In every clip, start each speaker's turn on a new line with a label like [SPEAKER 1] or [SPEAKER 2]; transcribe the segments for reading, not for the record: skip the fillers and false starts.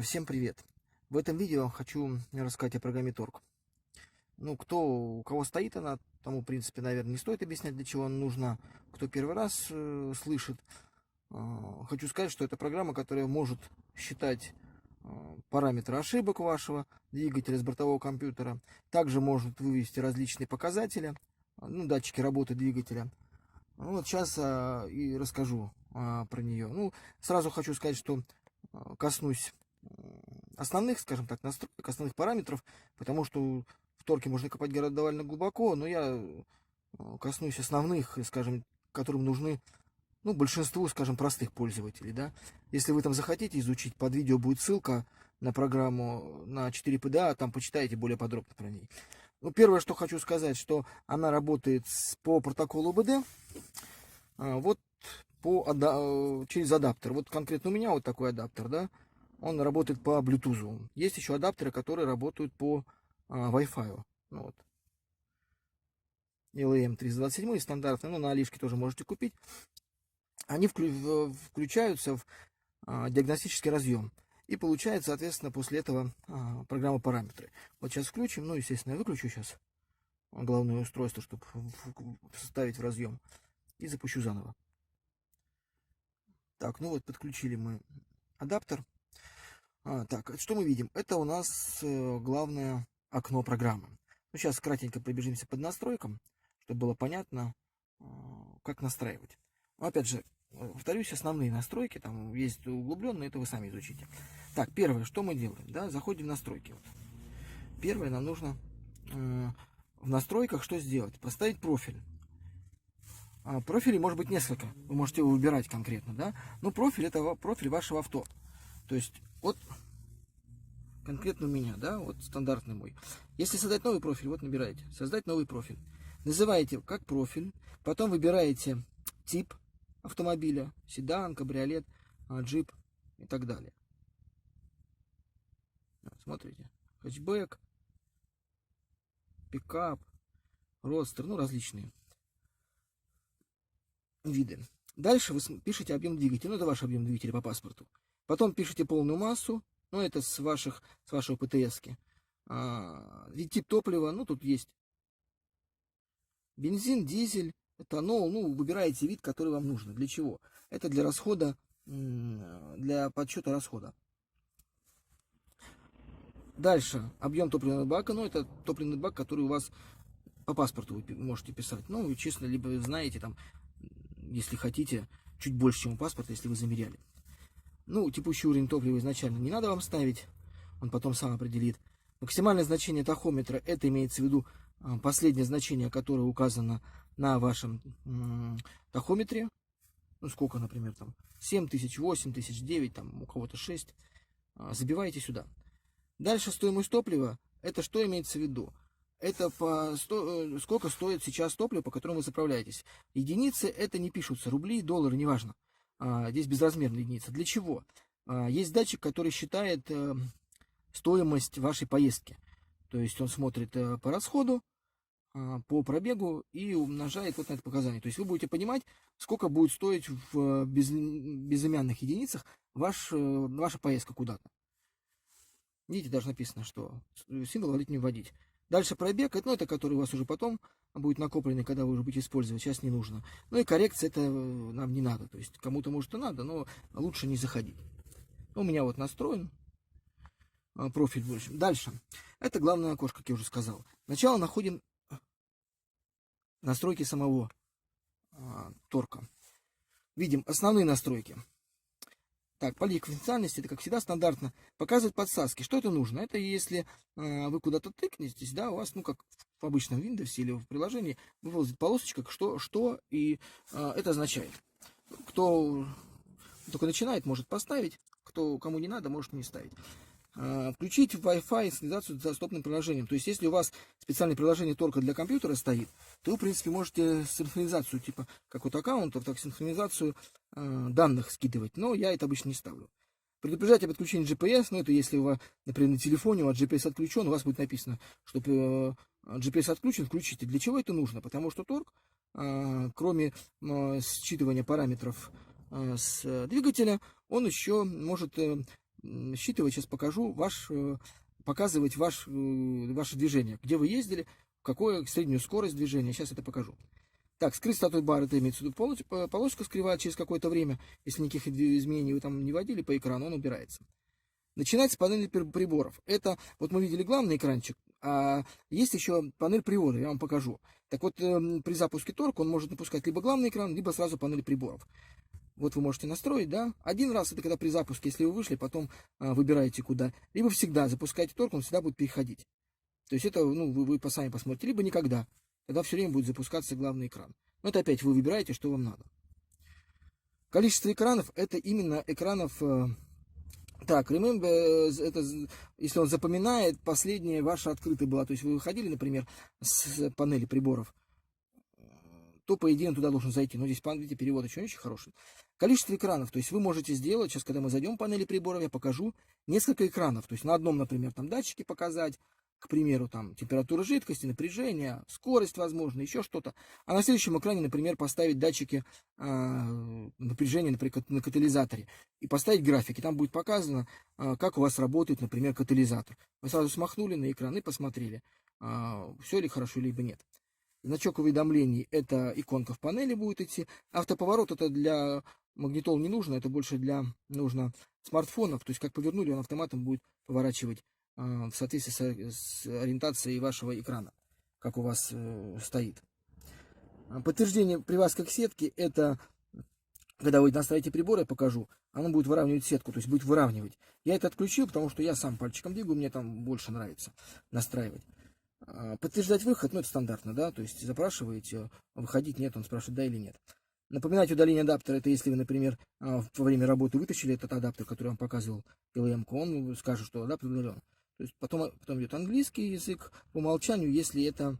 [SPEAKER 1] Всем привет! В этом видео хочу рассказать о программе Torque. Ну, у кого стоит она, тому, в принципе, наверное, не стоит объяснять, для чего она нужна. Кто первый раз слышит, хочу сказать, что это программа, которая может считать параметры ошибок вашего двигателя с бортового компьютера. Также может вывести различные показатели, ну, датчики работы двигателя. Ну, вот сейчас и расскажу про нее. Ну, сразу хочу сказать, что коснусь основных, скажем так, настроек, основных параметров, потому что в торке можно копать довольно глубоко, но я коснусь основных, скажем, которым нужны, ну, большинству, скажем, простых пользователей, да. Если вы там захотите изучить, под видео будет ссылка на программу на 4PDA, там почитайте более подробно про ней. Ну, первое, что хочу сказать, что она работает по протоколу УБД, вот через адаптер. Вот конкретно у меня вот такой адаптер, да. Он работает по Bluetooth. Есть еще адаптеры, которые работают по Wi-Fi. Ну, вот. LM327 стандартный, ну, на Алишке тоже можете купить. Они включаются в диагностический разъем. И получает, соответственно, после этого программа параметры. Вот сейчас включим, ну, естественно, я выключу сейчас главное устройство, чтобы вставить в разъем. И запущу заново. Так, ну вот, подключили мы адаптер. Так, что мы видим? Это у нас главное окно программы. Ну, сейчас кратенько пробежимся под настройкам, чтобы было понятно, как настраивать. Но, опять же, повторюсь, основные настройки, там есть углубленные, это вы сами изучите. Так, первое, что мы делаем? Да, заходим в настройки. Вот. Первое, нам нужно в настройках что сделать? Поставить профиль. Профилей может быть несколько, вы можете его выбирать конкретно, да? Но профиль — это профиль вашего авто. То есть, вот конкретно у меня, да, вот стандартный мой. Если создать новый профиль, вот набираете, создать новый профиль. Называете как профиль, потом выбираете тип автомобиля, седан, кабриолет, джип и так далее. Смотрите, хэтчбэк, пикап, родстер, ну, различные виды. Дальше вы пишете объем двигателя, ну, это ваш объем двигателя по паспорту. Потом пишите полную массу, ну, это с вашего ПТС-ки. Тип топлива, ну, тут есть бензин, дизель, этанол, ну, выбираете вид, который вам нужен. Для чего? Это для расхода, для подсчета расхода. Дальше объем топливного бака, ну, это топливный бак, который у вас по паспорту вы можете писать. Ну, вы честно, либо знаете, там, если хотите, чуть больше, чем у паспорта, если вы замеряли. Ну, текущий уровень топлива изначально не надо вам ставить, он потом сам определит. Максимальное значение тахометра, это имеется в виду последнее значение, которое указано на вашем тахометре. Ну, сколько, например, там 7000, 8000, 9, там у кого-то 6. Забиваете сюда. Дальше стоимость топлива, это что имеется в виду? Это сколько стоит сейчас топливо, по которому вы заправляетесь. Единицы это не пишутся, рубли, доллары, неважно. Здесь безразмерная единица. Для чего? Есть датчик, который считает стоимость вашей поездки. То есть он смотрит по расходу, по пробегу и умножает вот на это показание. То есть вы будете понимать, сколько будет стоить в безымянных единицах ваша поездка куда-то. Видите, даже написано, что символ валют не вводить. Дальше пробег, ну, это который у вас уже потом будет накопленный, когда вы уже будете использовать, сейчас не нужно. Ну и коррекция, это нам не надо. То есть кому-то может и надо, но лучше не заходить. У меня вот настроен профиль больше. Дальше. Это главное окошко, как я уже сказал. Сначала находим настройки самого торка. Видим основные настройки. Так, полей конфиденциальности, это, как всегда, стандартно. Показывать подсказки. Что это нужно? Это если вы куда-то тыкнетесь, да, у вас, ну, как в обычном Windows или в приложении, выводит полосочка, что и это означает. Кто только начинает, может поставить, кому не надо, может не ставить. Включить Wi-Fi синхронизацию с доступным приложением. То есть, если у вас специальное приложение только для компьютера стоит, то вы, в принципе, можете синхронизацию, типа, как вот аккаунтов, так синхронизацию данных скидывать. Но я это обычно не ставлю. Предупреждать об отключении GPS, ну, это если у вас, например, на телефоне у вас GPS отключен, у вас будет написано, что GPS отключен, включите. Для чего это нужно? Потому что торк, кроме считывания параметров с двигателя, он еще может считывать, сейчас покажу, показывать ваше движение, где вы ездили, какую среднюю скорость движения, сейчас это покажу. Так, скрыть статус бар, это имеется в виду полоска скрывает через какое-то время, если никаких изменений вы там не вводили по экрану, он убирается. Начинать с панели приборов. Это, вот мы видели главный экранчик, а есть еще панель привода, я вам покажу. Так вот, при запуске торг он может напускать либо главный экран, либо сразу панель приборов. Вот вы можете настроить, да. Один раз это когда при запуске, если вы вышли, потом выбираете куда. Либо всегда запускаете торг, он всегда будет переходить. То есть это, ну, вы сами посмотрите, либо никогда. Тогда все время будет запускаться главный экран. Но это опять вы выбираете, что вам надо. Количество экранов, это именно экранов... Так, remember, это, если он запоминает, последняя ваша открытая была. То есть вы выходили, например, с панели приборов, то, по идее, он туда должен зайти. Но здесь, видите, перевод очень хороший. Количество экранов. То есть вы можете сделать, сейчас, когда мы зайдем в панели приборов, я покажу несколько экранов. То есть на одном, например, там датчики показать, к примеру, там температура жидкости, напряжение, скорость, возможно, еще что-то. А на следующем экране, например, поставить датчики напряжения, например, на катализаторе. И поставить графики. Там будет показано, как у вас работает, например, катализатор. Вы сразу смахнули на экран и посмотрели, все ли хорошо, либо нет. Значок уведомлений, это иконка в панели будет идти. Автоповорот, это для магнитол не нужно, это больше нужно смартфонов. То есть как повернули, он автоматом будет поворачивать в соответствии с ориентацией вашего экрана, как у вас стоит. Подтверждение привязки к сетке, это когда вы настраиваете прибор, я покажу, оно будет выравнивать сетку, то есть будет выравнивать. Я это отключил, потому что я сам пальчиком двигаю, мне там больше нравится настраивать. Подтверждать выход, ну это стандартно, да, то есть запрашиваете, выходить нет, он спрашивает да или нет. Напоминать удаление адаптера, это если вы, например, во время работы вытащили этот адаптер, который я вам показывал, LM-ку, он скажет, что адаптер удален. То есть потом идет английский язык по умолчанию, если это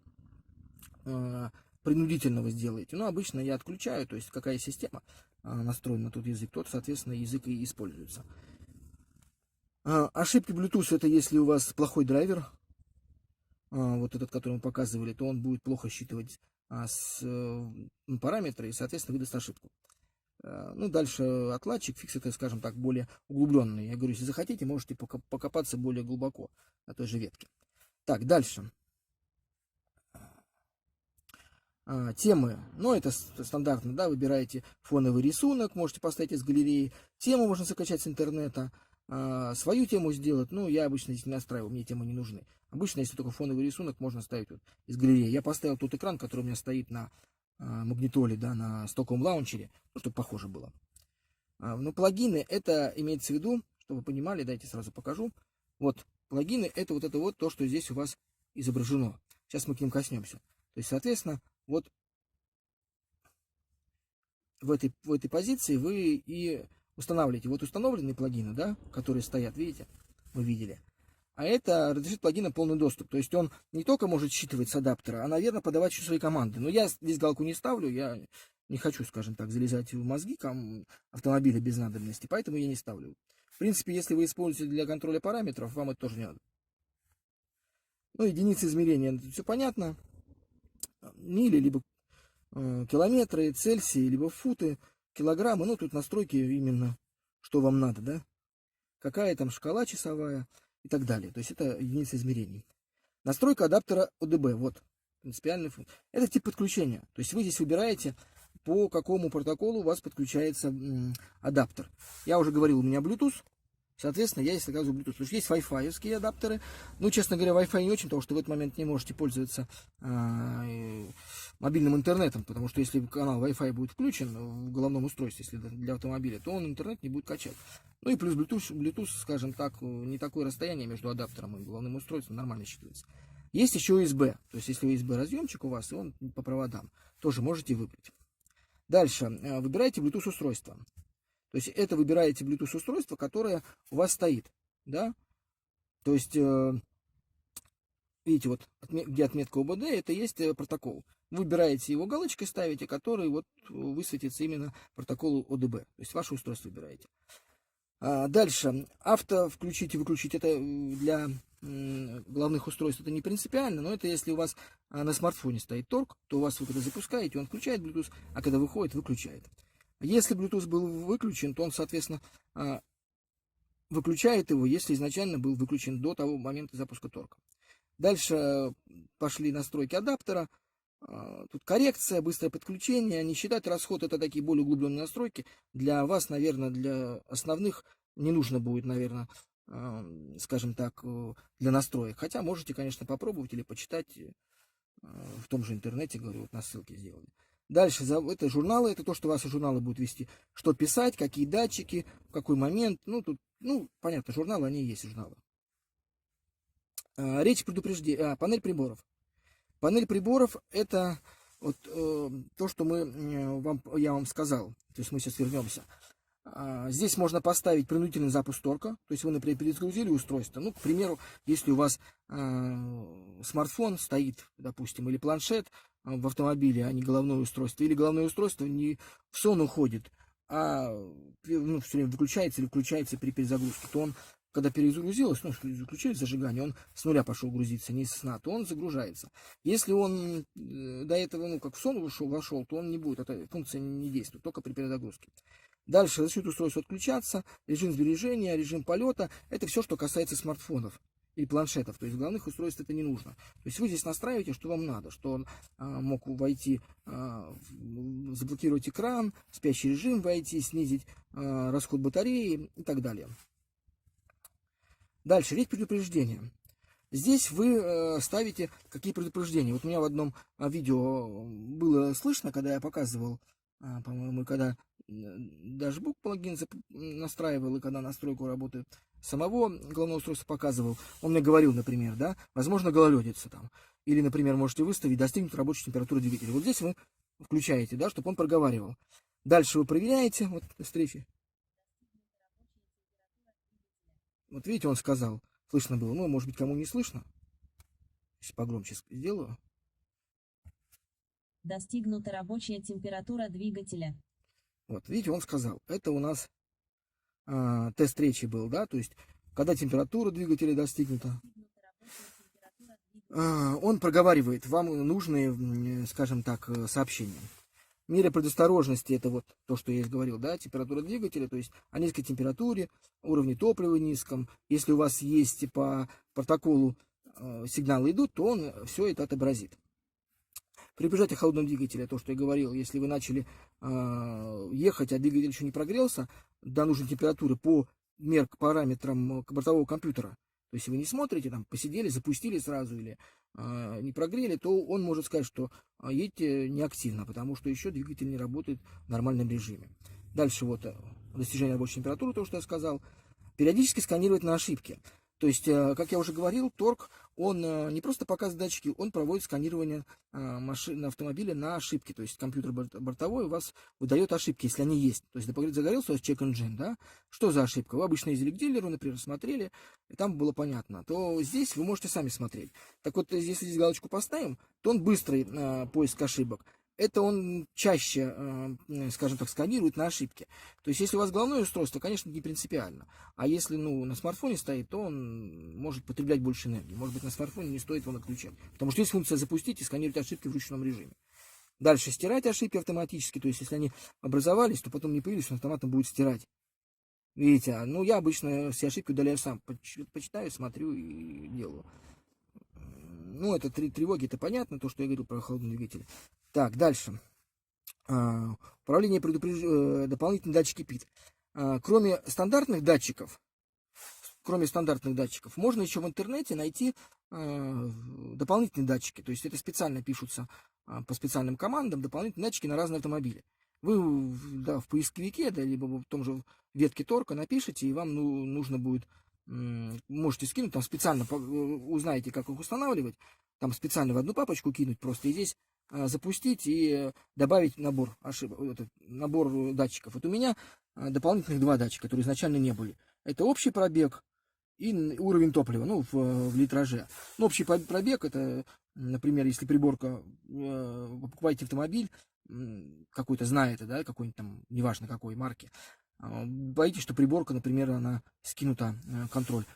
[SPEAKER 1] принудительно вы сделаете. Но обычно я отключаю, то есть какая система настроена на тот язык, тот, соответственно, язык и используется. Ошибки Bluetooth, это если у вас плохой драйвер, вот этот, который мы показывали, то он будет плохо считывать параметры и, соответственно, выдаст ошибку. Ну, дальше отладчик, фикс это, скажем так, более углубленный. Я говорю, если захотите, можете покопаться более глубоко на той же ветке. Так, дальше. Темы, ну, это стандартно, да, выбираете фоновый рисунок, можете поставить из галереи. Тему можно закачать с интернета, свою тему сделать. Ну, я обычно здесь не настраиваю, мне темы не нужны. Обычно, если только фоновый рисунок, можно ставить вот из галереи. Я поставил тот экран, который у меня стоит на магнитоле, да, на стоковом лаунчере, ну, чтобы похоже было. Но плагины, это имеется в виду, чтобы вы понимали, дайте сразу покажу. Вот, плагины, это вот то, что здесь у вас изображено. Сейчас мы к ним коснемся. То есть, соответственно, вот в этой позиции вы и устанавливаете. Вот установленные плагины, да, которые стоят, видите, мы видели. А это разрешит плагина полный доступ. То есть он не только может считывать с адаптера, а, наверное, подавать еще свои команды. Но я здесь галку не ставлю, я не хочу, скажем так, залезать в мозги автомобиля без надобности, поэтому я не ставлю. В принципе, если вы используете для контроля параметров, вам это тоже не надо. Ну, единицы измерения, все понятно. Мили, либо километры, Цельсии, либо футы, килограммы. Ну, тут настройки именно, что вам надо, да. Какая там шкала часовая и так далее. То есть это единица измерений. Настройка адаптера ODB. Вот, принципиальный функция. Это тип подключения. То есть вы здесь выбираете, по какому протоколу у вас подключается адаптер. Я уже говорил, у меня Bluetooth. Соответственно, я здесь заказываю Bluetooth. Потому что есть Wi-Fi-овские адаптеры. Ну, честно говоря, Wi-Fi не очень, потому что в этот момент не можете пользоваться мобильным интернетом. Потому что если канал Wi-Fi будет включен в головном устройстве, если для автомобиля, то он интернет не будет качать. Ну и плюс Bluetooth, скажем так, не такое расстояние между адаптером и головным устройством нормально считывается. Есть еще USB. То есть, если USB разъемчик у вас, и он по проводам, тоже можете выбрать. Дальше. Выбираете Bluetooth устройство. То есть это выбираете Bluetooth устройство, которое у вас стоит, да. То есть, видите, вот где отметка ОБД, это есть протокол. Выбираете его галочкой, ставите, который вот высветится именно протоколу ОДБ. То есть ваше устройство выбираете. Дальше. Авто включить и выключить, это для главных устройств это не принципиально, но это если у вас на смартфоне стоит торг, то у вас вы когда запускаете, он включает Bluetooth, а когда выходит, выключает. Если Bluetooth был выключен, то он, соответственно, выключает его, если изначально был выключен до того момента запуска торка. Дальше пошли настройки адаптера. Тут коррекция, быстрое подключение, не считать расход, это такие более углубленные настройки. Для вас, наверное, для основных не нужно будет, наверное, скажем так, для настроек. Хотя можете, конечно, попробовать или почитать в том же интернете, говорю, вот на ссылке сделали. Дальше, это журналы, это то, что ваши журналы будут вести. Что писать, какие датчики, в какой момент. Ну, тут, понятно, журналы, они и есть журналы. Речь предупреждения, панель приборов. Панель приборов это вот то, что я вам сказал. То есть мы сейчас вернемся. Здесь можно поставить принудительный запуск торка. То есть вы, например, перезагрузили устройство. Ну, к примеру, если у вас смартфон стоит, допустим, или планшет в автомобиле, а не головное устройство, или головное устройство не в сон уходит, а все время выключается или включается при перезагрузке, то он, когда перезагрузилось, включили зажигание, он с нуля пошел грузиться, не с сна, то он загружается. Если он до этого, как в сон вошел, то он не будет, эта функция не действует, только при перезагрузке. Дальше разрешит устройство отключаться, режим сбережения, режим полета. Это все, что касается смартфонов и планшетов. То есть главных устройств это не нужно. То есть вы здесь настраиваете, что вам надо. Что он мог войти, заблокировать экран, спящий режим войти, снизить расход батареи и так далее. Дальше, речь предупреждения. Здесь вы ставите какие предупреждения. Вот у меня в одном видео было слышно, когда я показывал, по-моему, когда Dashbook плагин настраивал, и когда настройку работы самого головного устройства показывал, он мне говорил, например, да, возможно, гололедица там. Или, например, можете выставить достигнут рабочей температуры двигателя. Вот здесь вы включаете, да, чтобы он проговаривал. Дальше вы проверяете, вот встречи. Вот видите, он сказал, слышно было, ну, может быть, кому не слышно. Сейчас погромче сделаю.
[SPEAKER 2] Достигнута рабочая температура двигателя.
[SPEAKER 1] Вот, видите, он сказал, это у нас тест речи был, да, то есть, когда температура двигателя достигнута, он проговаривает вам нужные, скажем так, сообщения. Меры предосторожности, это вот то, что я говорил, да, температура двигателя, то есть о низкой температуре, уровне топлива низком. Если у вас есть по протоколу сигналы идут, то он все это отобразит. При бежать о холодном двигателе, то, что я говорил, если вы начали ехать, а двигатель еще не прогрелся до нужной температуры по параметрам бортового компьютера, то есть, если вы не смотрите, там, посидели, запустили сразу или не прогрели, то он может сказать, что едете неактивно, потому что еще двигатель не работает в нормальном режиме. Дальше вот достижение рабочей температуры, то, что я сказал. Периодически сканировать на ошибки. То есть, как я уже говорил, торг, он не просто показывает датчики, он проводит сканирование машины, автомобиля на ошибки. То есть, компьютер бортовой у вас выдает ошибки, если они есть. То есть, загорелся у вас check engine, да? Что за ошибка? Вы обычно ездили к дилеру, например, смотрели, и там было понятно. То здесь вы можете сами смотреть. Так вот, если здесь галочку поставим, то он быстрый поиск ошибок. Это он чаще, скажем так, сканирует на ошибки. То есть, если у вас головное устройство, конечно, не принципиально. А если, на смартфоне стоит, то он может потреблять больше энергии. Может быть, на смартфоне не стоит его отключать. Потому что есть функция запустить и сканировать ошибки в ручном режиме. Дальше стирать ошибки автоматически. То есть, если они образовались, то потом не появились, он автоматом будет стирать. Видите, я обычно все ошибки удаляю сам. Почитаю, смотрю и делаю. Это тревоги, это понятно, то, что я говорил про холодный двигатель. Так, дальше. Управление дополнительные датчики ПИД. Кроме стандартных датчиков, можно еще в интернете найти дополнительные датчики. То есть это специально пишутся по специальным командам дополнительные датчики на разные автомобили. Вы в поисковике, либо в том же ветке торка напишите, и вам нужно будет, можете скинуть, там специально узнаете, как их устанавливать, там специально в одну папочку кинуть просто, и здесь запустить и добавить набор датчиков. Вот у меня дополнительных 2 датчика, которые изначально не были. Это общий пробег и уровень топлива, в литраже. Общий пробег, это, например, если приборка, вы покупаете автомобиль, какой-то знаете, да, какой-нибудь там, неважно какой марки, боитесь, что приборка, например, она скинута контроль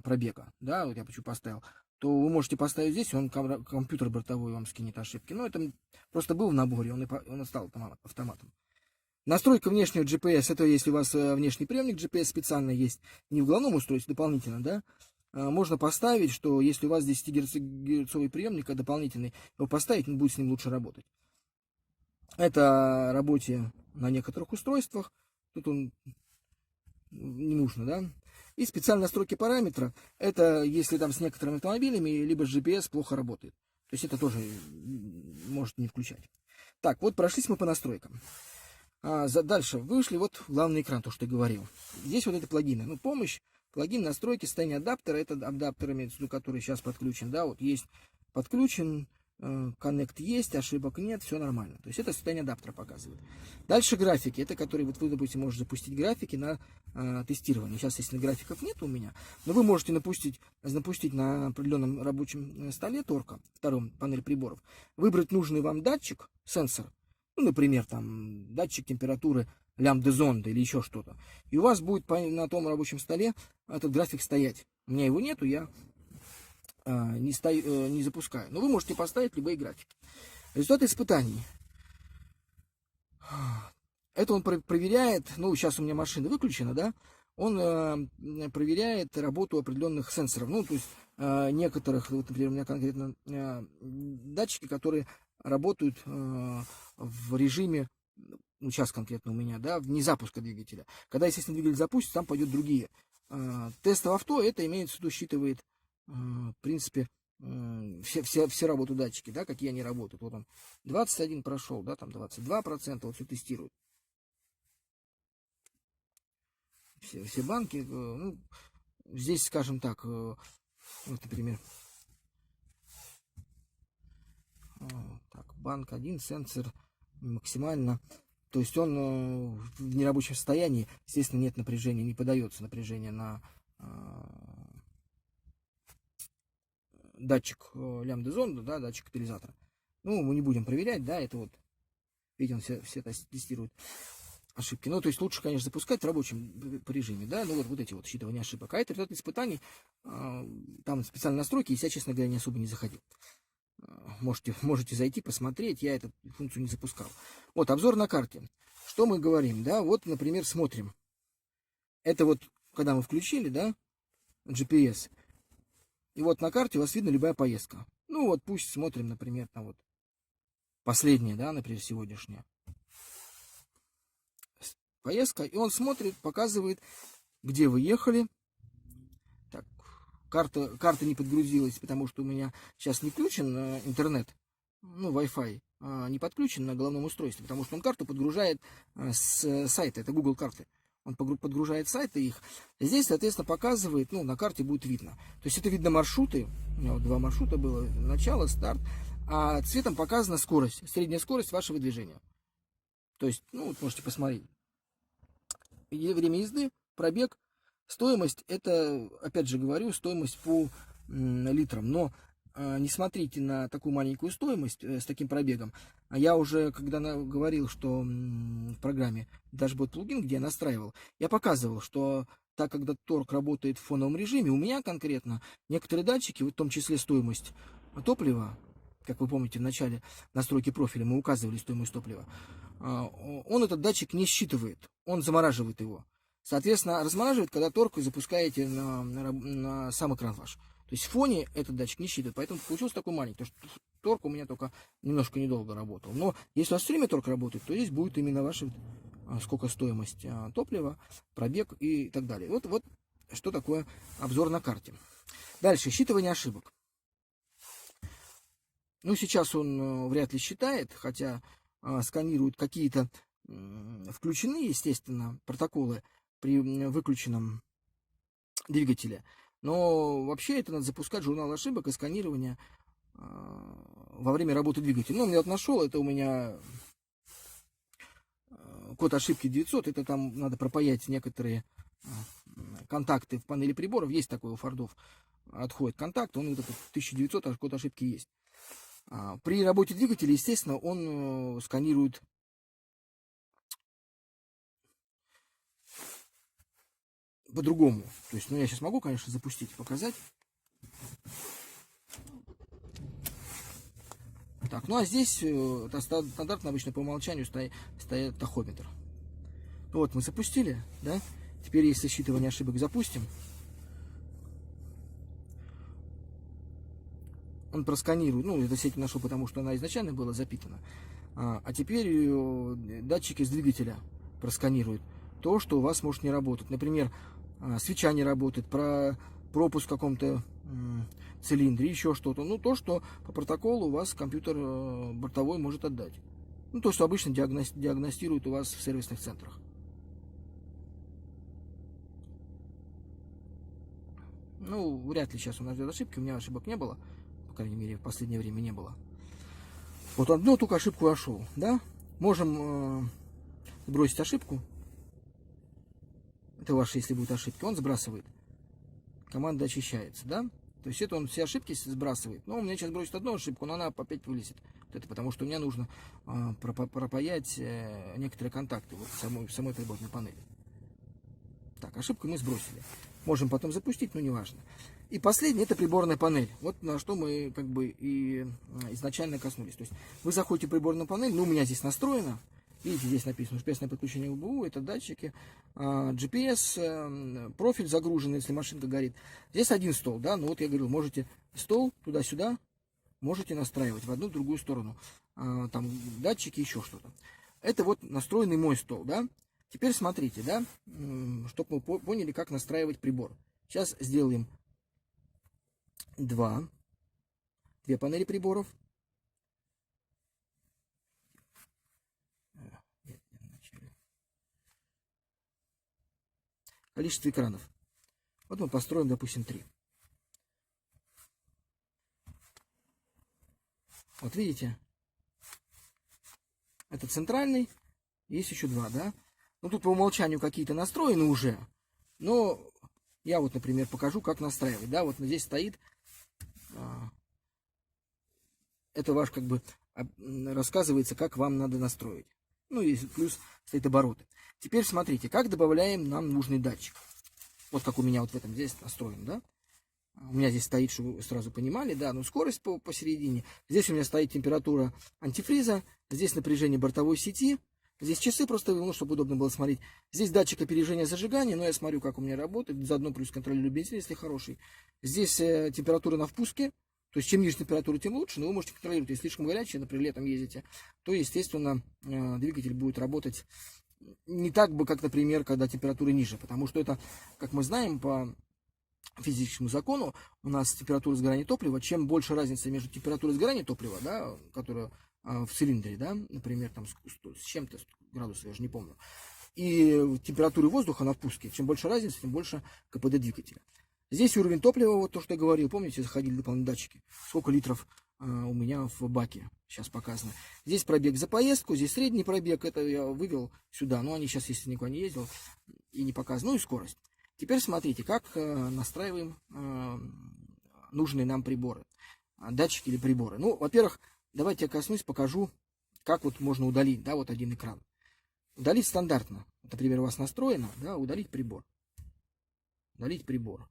[SPEAKER 1] пробега, да, вот я почему поставил, то вы можете поставить здесь, он компьютер бортовой вам скинет ошибки. Это просто был в наборе, он стал автоматом. Настройка внешнего GPS, это если у вас внешний приемник GPS специально есть, не в головном устройстве, дополнительно, да, можно поставить, что если у вас 10-герцовый приемник, а дополнительный, его поставить, он будет с ним лучше работать. Это работе на некоторых устройствах, тут он не нужно, да. И специальные настройки параметра, это если там с некоторыми автомобилями, либо с GPS плохо работает. То есть это тоже может не включать. Так, вот прошлись мы по настройкам. Дальше вышли вот в главный экран, то, что я говорил. Здесь вот это плагины. Ну, помощь, плагин настройки состояния адаптера. Это адаптер, имеется в виду, который сейчас подключен. Да, вот есть подключен, коннект есть, ошибок нет, все нормально. То есть это состояние адаптера показывает. Дальше графики. Это которые вот вы, допустим, можете запустить графики на тестирование. Сейчас, естественно, графиков нет у меня, но вы можете запустить на определенном рабочем столе торка, втором панель приборов, выбрать нужный вам датчик, сенсор. Ну, например, там датчик температуры лямбда зонда или еще что-то. И у вас будет на том рабочем столе этот график стоять. У меня его нету, я не запускаю. Но вы можете поставить любые графики. Результаты испытаний. Это он проверяет, ну, сейчас у меня машина выключена, да, он проверяет работу определенных сенсоров. Ну, то есть некоторых, вот, например, у меня конкретно датчики, которые работают в режиме, ну, сейчас конкретно у меня, да, вне запуска двигателя. Когда, естественно, двигатель запустится, там пойдут другие. Тесты в авто, это имеется в виду, считывает, в принципе, все работу датчики, да, какие они работают. Вот он 21 прошел, да, там 22%, вот все тестирует. Все банки, ну, здесь, скажем так, вот, например, так, банк 1, сенсор максимально, то есть он в нерабочем состоянии, естественно, нет напряжения, не подается напряжение на датчик лямбда зонда, да, датчик катализатора. Ну, мы не будем проверять, да, это вот, видите, он все тестирует ошибки. Ну, то есть лучше, конечно, запускать в рабочем режиме, да, ну, вот эти вот считывания ошибок. А это результат испытаний, там специальные настройки, я, честно говоря, не особо не заходил. Можете зайти, посмотреть, я эту функцию не запускал. Вот, обзор на карте. Что мы говорим, да, вот, например, смотрим. Это вот, когда мы включили, да, GPS, и вот на карте у вас видно любая поездка. Ну, вот пусть смотрим, например, там вот последняя, да, например, сегодняшняя поездка, и он смотрит, показывает, где вы ехали. Так, карта не подгрузилась, потому что у меня сейчас не включен интернет, ну, Wi-Fi, не подключен на головном устройстве, потому что он карту подгружает с сайта, это Google карты. Он подгружает сайты их. Здесь, соответственно, показывает, ну, на карте будет видно. То есть это видно маршруты. У меня вот 2 маршрута было, начало, старт. А цветом показана скорость, средняя скорость вашего движения. То есть, ну, вот можете посмотреть. Время езды, пробег, стоимость, это, опять же говорю, стоимость по литрам. Но не смотрите на такую маленькую стоимость с таким пробегом. Я уже, когда говорил, что в программе Dashboard Plugin, где я настраивал, я показывал, что так как торг работает в фоновом режиме, у меня конкретно некоторые датчики, в том числе стоимость топлива, как вы помните, в начале настройки профиля мы указывали стоимость топлива, он этот датчик не считывает, он замораживает его. Соответственно, размораживает, когда торг вы запускаете на сам экран ваш. То есть в фоне этот датчик не считывает, поэтому получился такой маленький, потому что торг у меня только немножко недолго работал. Но если у вас все время торг работает, то здесь будет именно ваша, сколько стоимость топлива, пробег и так далее. Вот что такое обзор на карте. Дальше, считывание ошибок. Ну, сейчас он вряд ли считает, хотя сканирует какие-то включены, естественно, протоколы при выключенном двигателе. Но вообще это надо запускать журнал ошибок и сканирование во время работы двигателя. Ну, я вот нашел, это у меня код ошибки 900, это там надо пропаять некоторые контакты в панели приборов. Есть такой у Фордов, отходит контакт, он вот этот 1900, а код ошибки есть. При работе двигателя, естественно, он сканирует по-другому. То есть, ну, я сейчас могу, конечно, запустить, показать. Так, ну а здесь это стандартно обычно по умолчанию стоит тахометр. Вот мы запустили, да? Теперь, если считывание ошибок запустим, он просканирует, ну, эту сеть нашел, потому что она изначально была запитана, а теперь датчики с двигателя просканируют то, что у вас может не работать. Например, свеча не работает, пропуск в каком-то цилиндре, еще что-то. Ну, то, что по протоколу у вас компьютер бортовой может отдать. Ну, то, что обычно диагностируют у вас в сервисных центрах. Ну, вряд ли сейчас у нас ждет ошибки, у меня ошибок не было. По крайней мере, в последнее время не было. Вот одну только ошибку нашел, да? Можем сбросить ошибку. Это ваши, если будут ошибки. Он сбрасывает. Команда очищается, да? То есть это он все ошибки сбрасывает. Но у меня сейчас бросит одну ошибку, но она опять вылезет. Вот это потому что мне нужно пропаять некоторые контакты вот в самой приборной панели. Так, ошибку мы сбросили. Можем потом запустить, но не важно. И последнее — это приборная панель. Вот на что мы как бы и изначально коснулись. То есть вы заходите в приборную панель, ну у меня здесь настроено. Видите, здесь написано GPS подключение УБУ, это датчики, GPS, профиль загружен, если машинка горит. Здесь один стол, да, ну вот я говорил, можете стол туда-сюда, можете настраивать в одну, в другую сторону. Там датчики, еще что-то. Это вот настроенный мой стол, да. Теперь смотрите, да, чтобы мы поняли, как настраивать прибор. Сейчас сделаем две панели приборов. Количество экранов. Вот мы построим, допустим, 3. Вот видите, это центральный, есть еще 2, да. Ну тут по умолчанию какие-то настроены уже, но я вот, например, покажу, как настраивать, да. Вот здесь стоит, это ваш как бы рассказывается, как вам надо настроить. Ну и плюс стоит обороты. Теперь смотрите, как добавляем нам нужный датчик. Вот как у меня вот в этом здесь настроен, да. У меня здесь стоит, чтобы вы сразу понимали, да, ну скорость посередине. Здесь у меня стоит температура антифриза, здесь напряжение бортовой сети. Здесь часы просто, ну, чтобы удобно было смотреть. Здесь датчик опережения зажигания, но я смотрю, как у меня работает. Заодно плюс контролирую бензин, если хороший. Здесь температура на впуске. То есть, чем ниже температура, тем лучше, но вы можете контролировать. Если слишком горячая, например, летом ездите, то, естественно, двигатель будет работать не так бы, как, например, когда температура ниже. Потому что это, как мы знаем, по физическому закону, у нас температура сгорания топлива, чем больше разница между температурой сгорания топлива, да, которая в цилиндре, да, например, там с чем-то градусов, я же не помню, и температуры воздуха на впуске, чем больше разница, тем больше КПД двигателя. Здесь уровень топлива, вот то, что я говорил, помните, заходили дополнительные датчики, сколько литров у меня в баке сейчас показано. Здесь пробег за поездку, здесь средний пробег, это я вывел сюда, но они сейчас, если никуда не ездил, и не показано, ну и скорость. Теперь смотрите, как настраиваем нужные нам приборы, датчики или приборы. Ну, во-первых, давайте я коснусь, покажу, как вот можно удалить, да, вот один экран. Удалить стандартно. Например, у вас настроено, да, удалить прибор. Удалить прибор.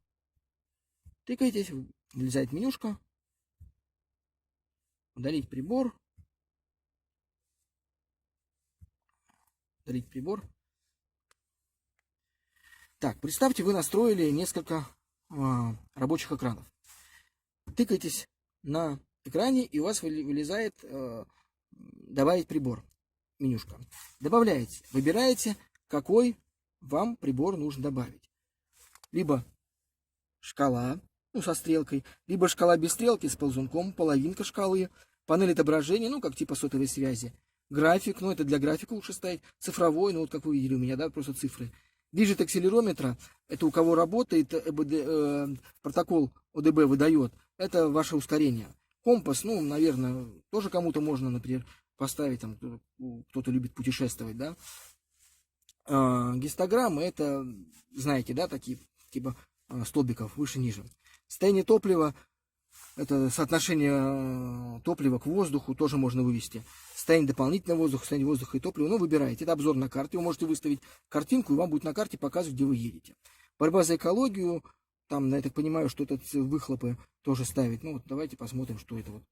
[SPEAKER 1] Тыкаетесь, вылезает менюшка. Удалить прибор. Удалить прибор. Так, представьте, вы настроили несколько рабочих экранов. Тыкаетесь на экране, и у вас вылезает добавить прибор. Менюшка. Добавляете. Выбираете, какой вам прибор нужно добавить. Либо шкала, ну, со стрелкой, либо шкала без стрелки с ползунком, половинка шкалы, панель отображения, ну, как типа сотовой связи. График, ну, это для графика лучше ставить. Цифровой, ну, вот как вы видели у меня, да, просто цифры. Виджет акселерометра, это у кого работает, протокол ОДБ выдает, это ваше ускорение. Компас, ну, наверное, тоже кому-то можно, например, поставить, там, кто-то любит путешествовать, да. Гистограммы, это, знаете, да, такие, типа столбиков, выше-ниже. Состояние топлива, это соотношение топлива к воздуху, тоже можно вывести. Состояние дополнительного воздуха, состояние воздуха и топлива, ну, выбираете. Это обзор на карте, вы можете выставить картинку, и вам будет на карте показывать, где вы едете. Борьба за экологию, там, я так понимаю, что это выхлопы тоже ставить. Ну, вот давайте посмотрим, что это вот.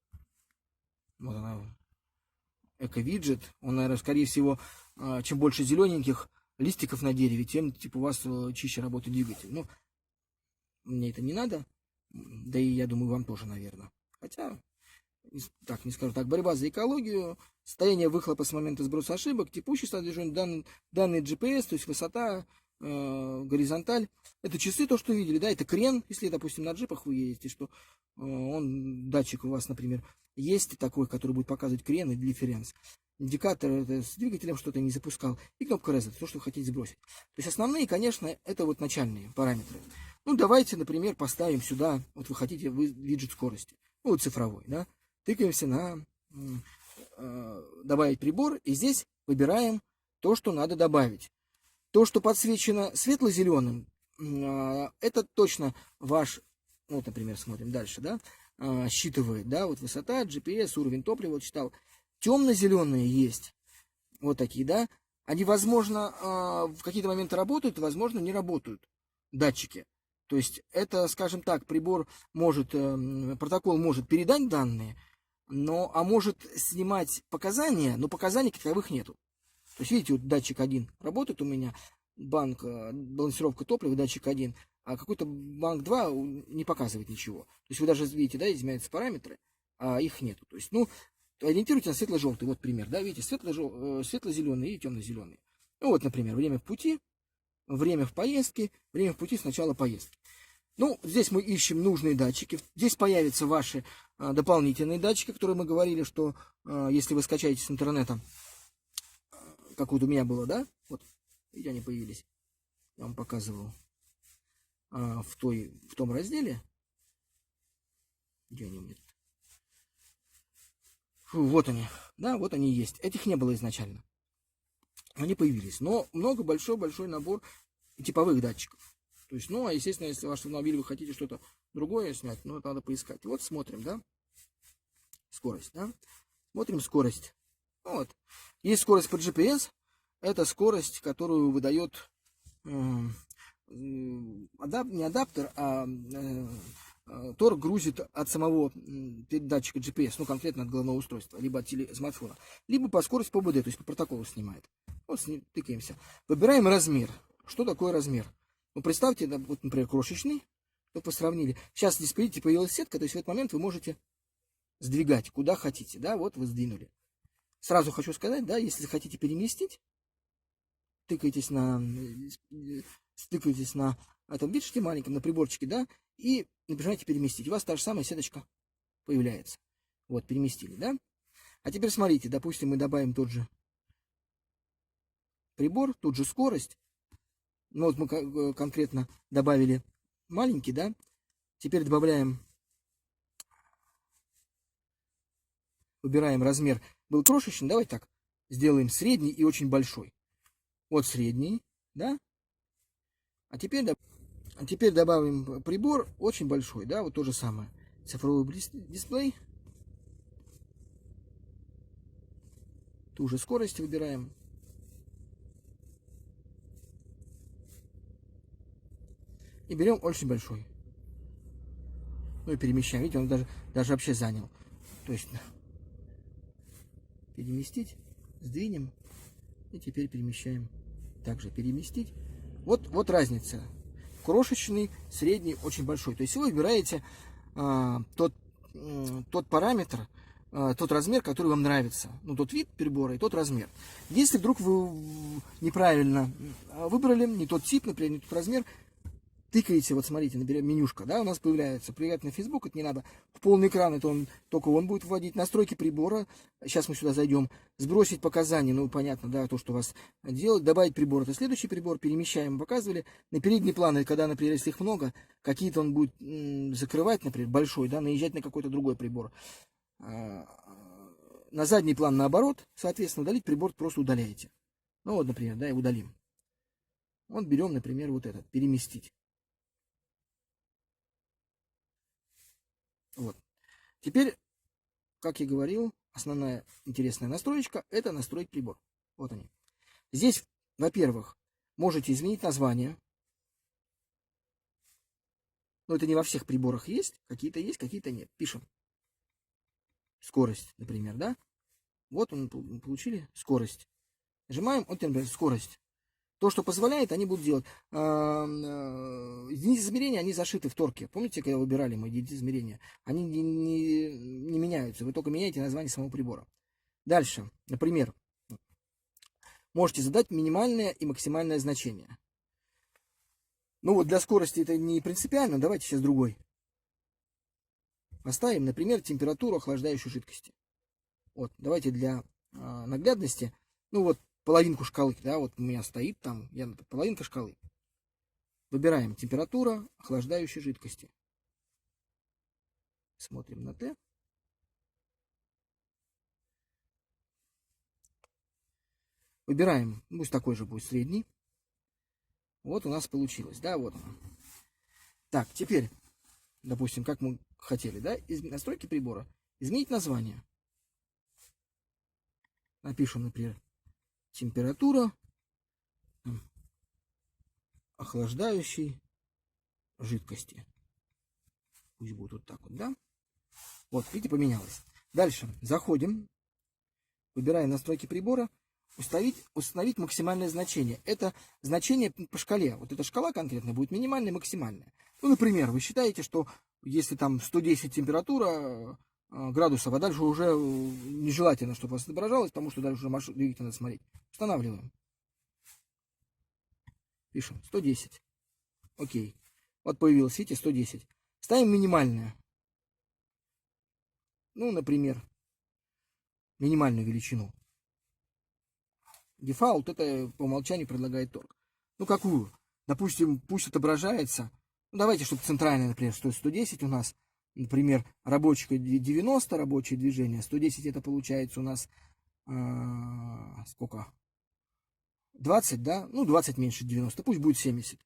[SPEAKER 1] Вот она, эко-виджет. Он, наверное, скорее всего, чем больше зелененьких, листиков на дереве, тем типа у вас чище работает двигатель. Ну, мне это не надо, да и я думаю, вам тоже, наверное. Хотя, так, не скажу так, борьба за экологию, состояние выхлопа с момента сброса ошибок, текущий стадий движения, данные GPS, то есть высота, горизонталь. Это часы, то, что видели, да, это крен, если, допустим, на джипах вы едете, что датчик у вас, например, есть такой, который будет показывать крен и дифференс. Индикатор это с двигателем что-то не запускал. И кнопка Reset, то, что вы хотите сбросить. То есть основные, конечно, это вот начальные параметры. Ну, давайте, например, поставим сюда, вот вы хотите виджет скорости, ну, вот цифровой, да. Тыкаемся на добавить прибор, и здесь выбираем то, что надо добавить. То, что подсвечено светло-зеленым, это точно ваш, вот, например, смотрим дальше, да, считывает, да, вот высота, GPS, уровень топлива, вот читал. Темно-зеленые есть, вот такие, да, они, возможно, в какие-то моменты работают, возможно, не работают, датчики. То есть это, скажем так, прибор может, протокол может передать данные, но, а может снимать показания, но показаний таковых нету. То есть, видите, вот датчик 1 работает у меня, банк, балансировка топлива, датчик 1, а какой-то банк 2 не показывает ничего. То есть, вы даже видите, да, изменяются параметры, а их нету. То есть, ну, ориентируйтесь на светло-желтый, вот пример, да, видите, светло-зеленый и темно-зеленый. Ну, вот, например, время в пути, время в поездке, время в пути с начала поездки. Ну, здесь мы ищем нужные датчики. Здесь появятся ваши дополнительные датчики, которые мы говорили, что если вы скачаете с интернета, как вот у меня было, да, вот, видите, они появились, я вам показывал в том разделе, где они у меня? Вот они, да, вот они есть. Этих не было изначально. Они появились. Но много, большой набор типовых датчиков. То есть, ну, а естественно, если ваш автомобиль вы хотите что-то другое снять, ну, это надо поискать. Вот смотрим, да, скорость, да. Смотрим скорость. Вот. Есть скорость по GPS. Это скорость, которую выдает не адаптер, а торг грузит от самого передатчика GPS, ну, конкретно от головного устройства, либо от смартфона, либо по скорости по ОБД, то есть по протоколу снимает. Вот тыкаемся. Выбираем размер. Что такое размер? Ну, представьте, вот, например, крошечный, только сравнили. Сейчас здесь, видите, появилась сетка, то есть в этот момент вы можете сдвигать куда хотите, да, вот вы сдвинули. Сразу хочу сказать, да, если хотите переместить, тыкаетесь на этом виджете маленьком, на приборчике, да, и нажимаете переместить. У вас та же самая сеточка появляется. Вот, переместили, да. А теперь смотрите, допустим, мы добавим тот же прибор, ту же скорость. Ну, вот мы конкретно добавили маленький, да. Теперь добавляем, выбираем размер. Был крошечный, давайте так, сделаем средний и очень большой. Вот средний, да. А теперь добавим прибор очень большой, да, вот то же самое. Цифровой дисплей. Ту же скорость выбираем. И берем очень большой. Ну и перемещаем. Видите, он даже вообще занял. То есть переместить, сдвинем. И теперь перемещаем. Также переместить. Вот разница. Крошечный, средний, очень большой. То есть вы выбираете тот параметр, тот размер, который вам нравится. Ну, тот вид прибора и тот размер. Если вдруг вы неправильно выбрали, не тот тип, например, не тот размер, тыкаете, вот смотрите, наберем менюшка, да, у нас появляется, привет на Facebook, это не надо в полный экран, это только он будет вводить, настройки прибора, сейчас мы сюда зайдем, сбросить показания, ну, понятно, да, то, что у вас делать, добавить прибор, это следующий прибор, перемещаем, показывали, на передний план, когда, например, если их много, какие-то он будет закрывать, например, большой, да, наезжать на какой-то другой прибор. На задний план наоборот, соответственно, удалить прибор просто удаляете. Ну, вот, например, да, и удалим. Вот берем, например, вот этот, переместить. Вот. Теперь, как я говорил, основная интересная настроечка – это настроить прибор. Вот они. Здесь, во-первых, можете изменить название. Но это не во всех приборах есть. Какие-то есть, какие-то нет. Пишем. Скорость, например, да? Вот мы получили скорость. Нажимаем, вот, например, скорость. То, что позволяет, они будут делать. Единицы измерения, они зашиты в торке. Помните, когда выбирали мы единицы измерения? Они не меняются. Вы только меняете название самого прибора. Дальше. Например, можете задать минимальное и максимальное значение. Ну вот для скорости это не принципиально. Давайте сейчас другой. Поставим, например, температуру охлаждающей жидкости. Вот, давайте для наглядности, ну вот половинку шкалы, да, вот у меня стоит там, половинка шкалы. Выбираем температура охлаждающей жидкости. Смотрим на Т. Выбираем, пусть такой же будет средний. Вот у нас получилось, да, вот оно. Так, теперь, допустим, как мы хотели, да, из настройки прибора изменить название. Напишем, например, температура охлаждающей жидкости. Пусть будет вот так вот, да? Вот, видите, поменялось. Дальше заходим, выбираем настройки прибора, установить максимальное значение. Это значение по шкале. Вот эта шкала конкретно будет минимальная и максимальная. Ну, например, вы считаете, что если там 110 температура градусов, а дальше уже нежелательно, чтобы у вас отображалось, потому что дальше уже двигатель надо смотреть. Устанавливаем. Пишем 110. Окей. Вот появилось, видите, 110. Ставим минимальное. Ну, например, минимальную величину. Дефаулт это по умолчанию предлагает торг. Ну, какую? Допустим, пусть отображается. Ну, давайте, чтобы центральная, например, что 110 у нас. Например, рабочее 90, рабочее движение. 110 это получается у нас сколько? 20, да? Ну, 20 меньше 90. Пусть будет 70,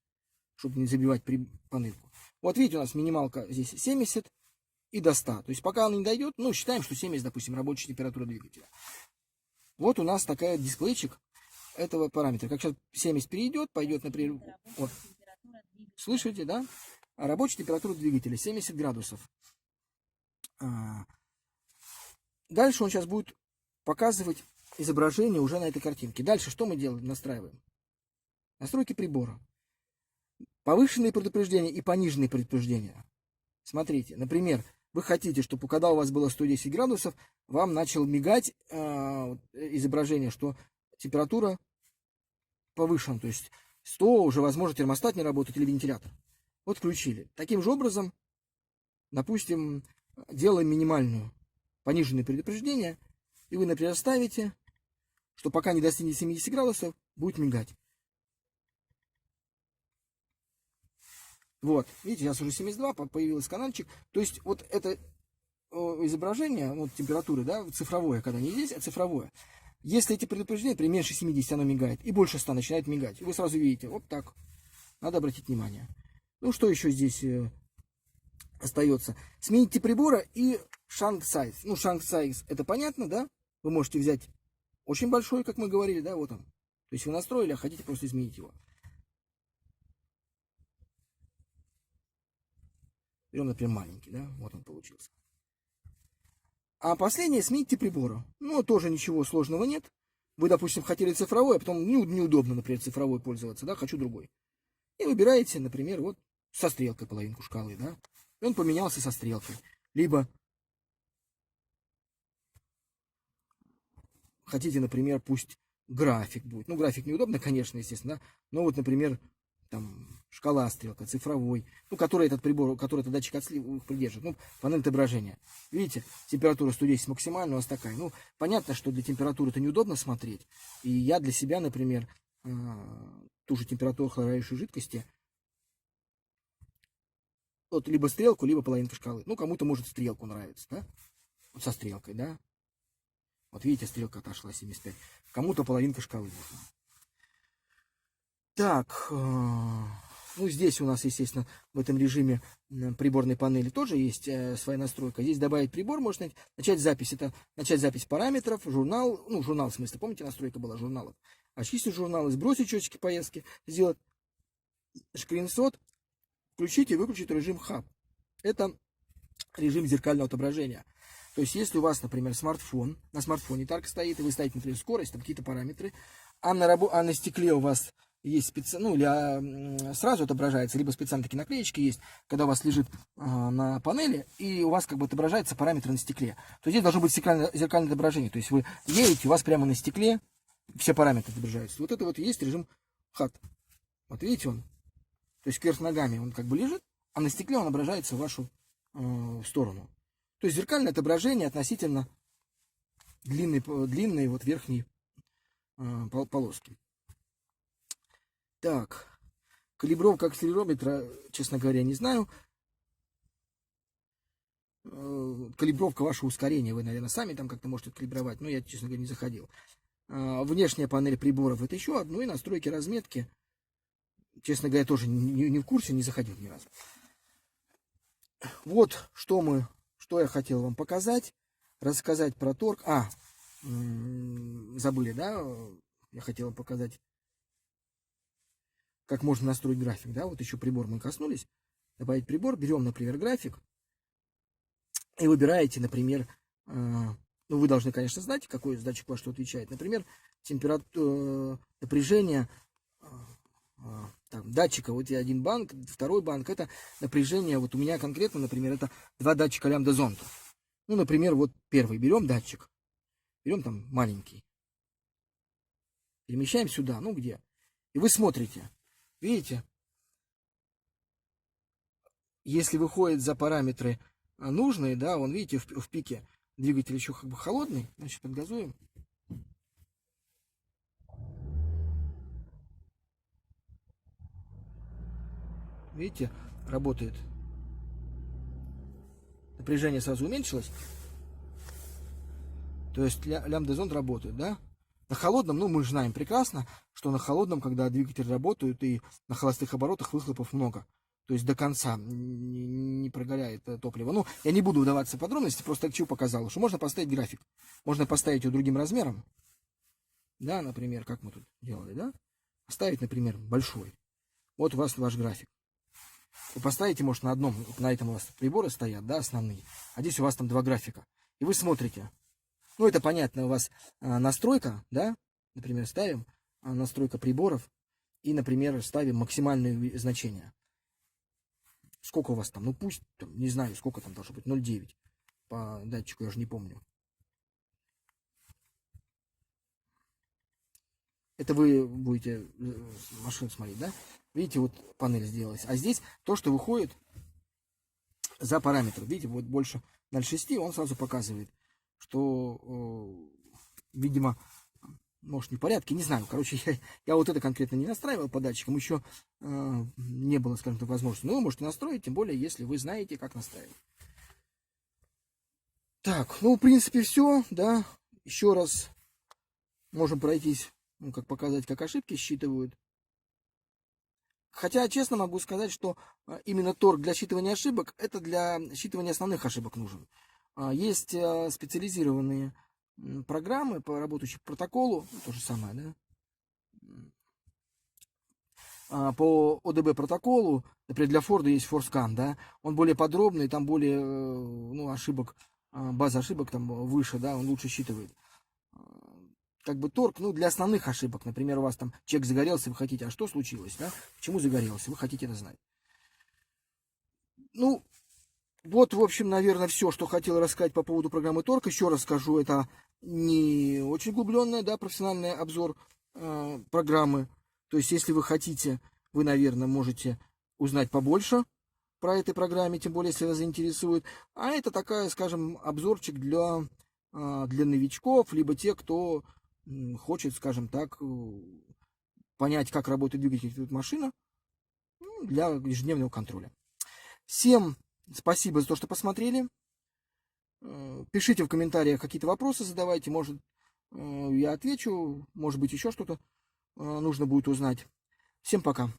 [SPEAKER 1] чтобы не забивать панельку. Вот видите, у нас минималка здесь 70 и до 100. То есть пока она не дойдет, ну, считаем, что 70, допустим, рабочая температура двигателя. Вот у нас такая дисплейчик этого параметра. Как сейчас 70 перейдет, пойдет, например, вот. Слышите, да? Рабочая температура двигателя 70 градусов. Дальше он сейчас будет показывать изображение уже на этой картинке. Дальше что мы делаем? Настраиваем. Настройки прибора. Повышенные предупреждения и пониженные предупреждения. Смотрите, например, вы хотите, чтобы когда у вас было 110 градусов, вам начал мигать изображение, что температура повышена. То есть 100 уже, возможно, термостат не работает или вентилятор. Вот включили. Таким же образом, допустим, делаем минимальную пониженное предупреждение, и вы, например, ставите, что пока не достигнет 70 градусов, будет мигать. Вот, видите, сейчас уже 72, появился канальчик. То есть вот это изображение, вот температуры, да, цифровое, когда не здесь, а цифровое. Если эти предупреждения при меньше 70 оно мигает, и больше 100 начинает мигать, и вы сразу видите, вот так. Надо обратить внимание. Ну, что еще здесь остается? Смените прибора и shank size. Ну, shank size, это понятно, да? Вы можете взять очень большой, как мы говорили, да, вот он. То есть вы настроили, а хотите просто изменить его. Берем, например, маленький, да, вот он получился. А последнее, смените прибора. Ну, тоже ничего сложного нет. Вы, допустим, хотели цифровой, а потом неудобно, например, цифровой пользоваться, да, хочу другой. И выбираете, например, вот со стрелкой половинку шкалы, да. И он поменялся со стрелкой. Либо хотите, например, пусть график будет. Ну, график неудобно, конечно, естественно, да. Но вот, например, там шкала, стрелка, цифровой, ну, который этот прибор, который этот датчик от слив придерживает, ну, панель отображения. Видите, температура 110 максимальная у нас такая. Ну, понятно, что для температуры это неудобно смотреть. И я для себя, например, ту же температуру охлаждающей жидкости, вот либо стрелку, либо половинка шкалы. Ну, кому-то может стрелку нравится, да? Вот со стрелкой, да? Вот видите, стрелка отошла 75. Кому-то половинка шкалы нужна. Так, ну здесь у нас, естественно, в этом режиме приборной панели тоже есть своя настройка. Здесь добавить прибор, можно начать запись. Это начать запись параметров, журнал, ну журнал в смысле, помните, настройка была журналов. Очистить журналы, сбросить счетчики поездки, сделать скриншот, включить и выключить режим Hub. Это режим зеркального отображения. То есть, если у вас, например, смартфон, на смартфоне так стоит, и вы ставите, например, скорость, там какие-то параметры, а на стекле у вас есть ну, сразу отображается, либо специально такие наклеечки есть, когда у вас лежит на панели, и у вас как бы отображаются параметры на стекле. То есть здесь должно быть зеркальное отображение. То есть вы едете, у вас прямо на стекле все параметры отображаются. Вот это вот и есть режим HUD. Вот видите он? То есть кверх ногами он как бы лежит, а на стекле он отображается в вашу сторону. То есть зеркальное отображение относительно длинной вот верхней полоски. Так, калибровка акселерометра, честно говоря, не знаю. Калибровка вашего ускорения, вы, наверное, сами там как-то можете калибровать, но я, честно говоря, не заходил. Внешняя панель приборов — это еще одно, и настройки разметки. Честно говоря, тоже не в курсе, не заходил ни разу. Вот что я хотел вам показать, рассказать про торг. Забыли, да? Я хотел вам показать, как можно настроить график, да? Вот еще прибор мы коснулись. Добавить прибор, берем, например, график и выбираете, например, ну, вы должны, конечно, знать, какой датчик у вас что отвечает. Например, температура, напряжение датчика. Вот один банк, второй банк, это напряжение. Вот у меня конкретно, например, это 2 датчика лямбда-зонта. Ну, например, вот первый берем датчик, берем там маленький, перемещаем сюда, ну где, и вы смотрите, видите, если выходит за параметры нужные, да, он, видите, в пике двигатель еще как бы холодный, значит, подгазуем. Видите, работает. Напряжение сразу уменьшилось. То есть лямбда-зонд работает, да? На холодном, ну, мы же знаем прекрасно, что на холодном, когда двигатель работает и на холостых оборотах выхлопов много. То есть до конца не прогоряет топливо. Ну, я не буду вдаваться в подробности, просто к чему показал, что можно поставить график. Можно поставить его другим размером. Да, например, как мы тут делали, да? Поставить, например, большой. Вот у вас ваш график. Вы поставите, может, на одном, на этом у вас приборы стоят, да, основные. А здесь у вас там 2 графика. И вы смотрите. Ну, это понятно, у вас настройка, да, например, ставим настройка приборов и, например, ставим максимальные значения. Сколько у вас там? Ну, пусть, там, не знаю, сколько там должно быть, 0,9 по датчику, я же не помню. Это вы будете машину смотреть, да? Видите, вот панель сделалась. А здесь то, что выходит за параметр. Видите, вот больше 0,6, он сразу показывает, что, видимо, может, не в порядке, не знаю. Короче, я вот это конкретно не настраивал по датчикам, еще не было, скажем так, возможности. Но вы можете настроить, тем более, если вы знаете, как настраивать. Так, ну, в принципе, все, да. Еще раз можем пройтись, ну, как показать, как ошибки считывают. Хотя, честно могу сказать, что именно торг для считывания ошибок, это для считывания основных ошибок нужен. Есть специализированные программы, работающие по протоколу, то же самое, да? По ОДБ протоколу, например, для Форда есть ForScan, да, он более подробный, там более, ну, ошибок, база ошибок там выше, да, он лучше считывает. Как бы торг, ну, для основных ошибок, например, у вас там чек загорелся, вы хотите, а что случилось, да, почему загорелся, вы хотите это знать. Ну, вот, в общем, наверное, все, что хотел рассказать по поводу программы торг. Еще раз скажу, это не очень углубленный, да, профессиональный обзор программы. То есть, если вы хотите, вы, наверное, можете узнать побольше про этой программе, тем более, если вас заинтересует. А это такая, скажем, обзорчик для новичков, либо тех, кто хочет, скажем так, понять, как работает двигатель машина, для ежедневного контроля. Всем спасибо за то, что посмотрели. Пишите в комментариях какие-то вопросы, задавайте, может, я отвечу, может быть, еще что-то нужно будет узнать. Всем пока.